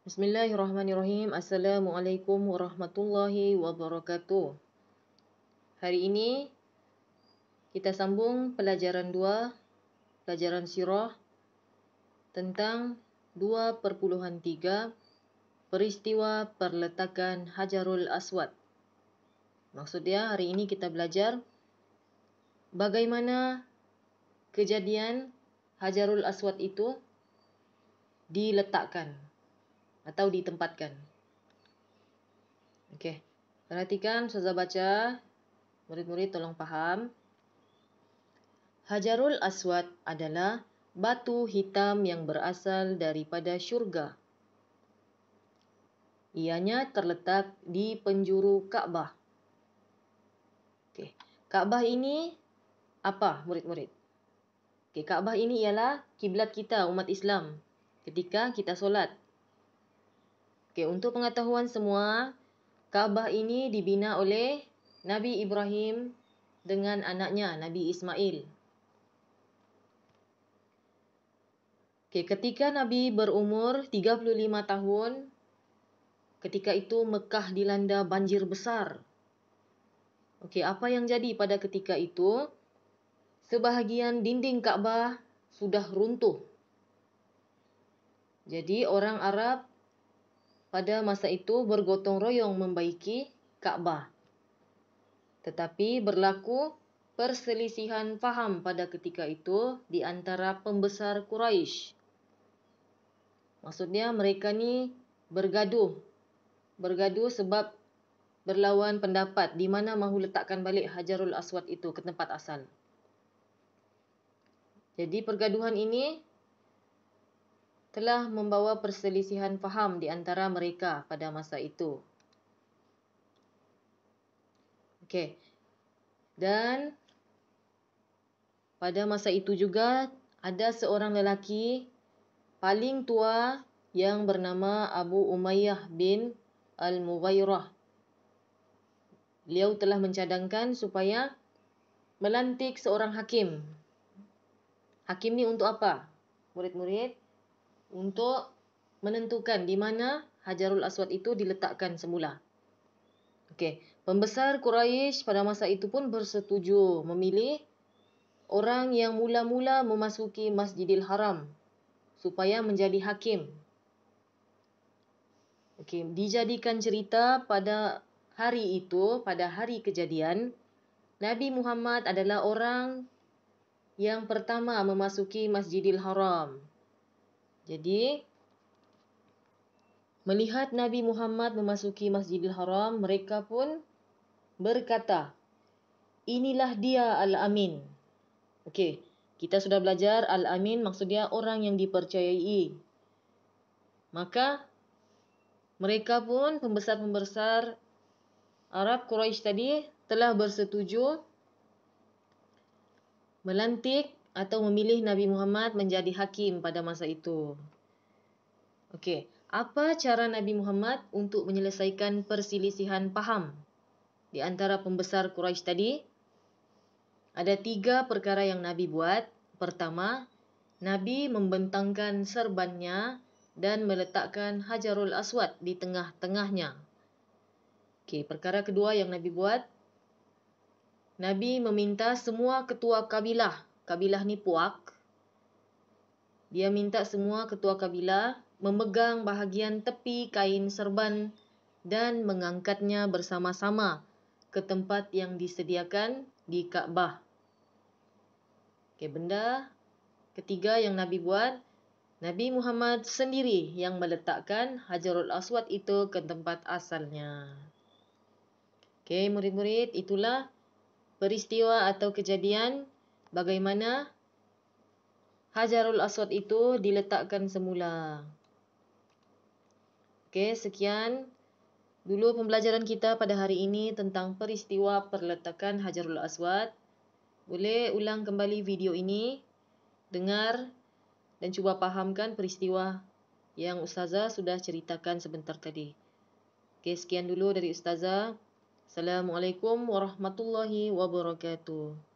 Bismillahirrahmanirrahim. Assalamualaikum warahmatullahi wabarakatuh. Hari ini kita sambung pelajaran 2, pelajaran sirah tentang 2.3 peristiwa perletakan Hajarul Aswad. Maksudnya hari ini kita belajar bagaimana kejadian Hajarul Aswad itu diletakkan atau ditempatkan. Okey. Perhatikan, Ustazah baca. Murid-murid tolong faham. Hajarul Aswad adalah batu hitam yang berasal daripada syurga. Ianya terletak di penjuru Kaabah. Okey. Kaabah ini apa, murid-murid? Okey, Kaabah ini ialah kiblat kita umat Islam ketika kita solat. Okey, untuk pengetahuan semua, Kaabah ini dibina oleh Nabi Ibrahim dengan anaknya Nabi Ismail. Okey, ketika Nabi berumur 35 tahun, ketika itu Mekah dilanda banjir besar. Okey, apa yang jadi pada ketika itu? Sebahagian dinding Kaabah sudah runtuh. Jadi orang Arab pada masa itu bergotong royong membaiki Kaabah. Tetapi berlaku perselisihan faham pada ketika itu di antara pembesar Quraisy. Maksudnya mereka ni bergaduh sebab berlawan pendapat di mana mahu letakkan balik Hajarul Aswad itu ke tempat asal. Jadi pergaduhan ini telah membawa perselisihan faham di antara mereka pada masa itu. Okey. Dan pada masa itu juga ada seorang lelaki paling tua yang bernama Abu Umayyah bin Al-Mughairah. Beliau telah mencadangkan supaya melantik seorang hakim. Hakim ni untuk apa? Murid-murid, untuk menentukan di mana Hajarul Aswad itu diletakkan semula. Okey, pembesar Quraisy pada masa itu pun bersetuju memilih orang yang mula-mula memasuki Masjidil Haram supaya menjadi hakim. Okey, dijadikan cerita pada hari itu, pada hari kejadian, Nabi Muhammad adalah orang yang pertama memasuki Masjidil Haram. Jadi, melihat Nabi Muhammad memasuki Masjidil Haram, mereka pun berkata, inilah dia Al-Amin. Okey, kita sudah belajar Al-Amin maksudnya orang yang dipercayai. Maka, mereka pun pembesar-pembesar Arab Quraisy tadi telah bersetuju melantik atau memilih Nabi Muhammad menjadi hakim pada masa itu. Okey, apa cara Nabi Muhammad untuk menyelesaikan perselisihan faham di antara pembesar Quraisy tadi? Ada 3 perkara yang Nabi buat. Pertama, Nabi membentangkan serbannya dan meletakkan Hajarul Aswad di tengah-tengahnya. Okey, perkara kedua yang Nabi buat, Nabi meminta semua ketua kabilah ni puak. Dia minta semua ketua kabilah memegang bahagian tepi kain serban dan mengangkatnya bersama-sama ke tempat yang disediakan di Kaabah. Okey, benda ketiga yang Nabi buat, Nabi Muhammad sendiri yang meletakkan Hajarul Aswad itu ke tempat asalnya. Okey, murid-murid, itulah peristiwa atau kejadian bagaimana Hajarul Aswad itu diletakkan semula. Okey, sekian dulu pembelajaran kita pada hari ini tentang peristiwa perletakan Hajarul Aswad. Boleh ulang kembali video ini, dengar dan cuba fahamkan peristiwa yang Ustazah sudah ceritakan sebentar tadi. Okey, sekian dulu dari Ustazah. Assalamualaikum warahmatullahi wabarakatuh.